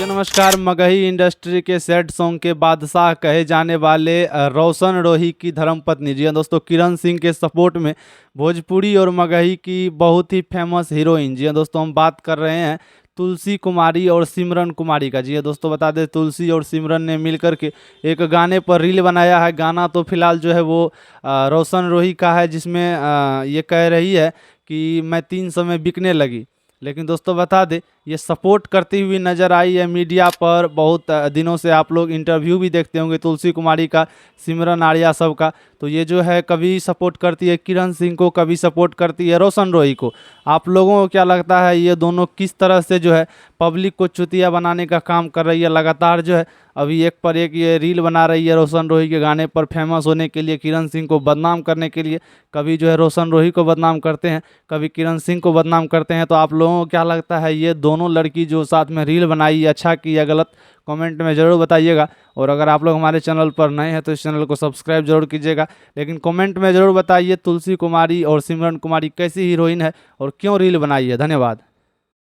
जी नमस्कार। मगही इंडस्ट्री के sad song के बादशाह कहे जाने वाले रोशन रोही की धर्मपत्नी जी हाँ दोस्तों किरण सिंह के सपोर्ट में भोजपुरी और मगही की बहुत ही फेमस हीरोइन जी हाँ दोस्तों हम बात कर रहे हैं तुलसी कुमारी और सिमरन कुमारी का। जी हाँ दोस्तों बता दें तुलसी और सिमरन ने मिलकर के एक गाने पर रील बनाया है। गाना तो फिलहाल जो है वो रोशन रोही का है, जिसमें ये कह रही है कि मैं 300 में बिकने लगी। लेकिन दोस्तों बता दें ये सपोर्ट करती हुई नज़र आई है मीडिया पर। बहुत दिनों से आप लोग इंटरव्यू भी देखते होंगे तुलसी कुमारी का, सिमरन आर्या सब का। तो ये जो है कभी सपोर्ट करती है किरण सिंह को, कभी सपोर्ट करती है रोशन रोही को। आप लोगों को क्या लगता है ये दोनों किस तरह से जो है पब्लिक को चुतिया बनाने का काम कर रही है? लगातार जो है अभी एक पर एक ये रील बना रही है रोशन रोही के गाने पर फेमस होने के लिए, किरण सिंह को बदनाम करने के लिए। कभी जो है रोशन रोही को बदनाम करते हैं, कभी किरण सिंह को बदनाम करते हैं। तो आप लोगों को क्या लगता है ये दोनों लड़की जो साथ में रील बनाई अच्छा की या गलत, कमेंट में ज़रूर बताइएगा। और अगर आप लोग हमारे चैनल पर नए हैं तो इस चैनल को सब्सक्राइब जरूर कीजिएगा। लेकिन कमेंट में ज़रूर बताइए तुलसी कुमारी और सिमरन कुमारी कैसी हीरोइन है और क्यों रील बनाई है। धन्यवाद।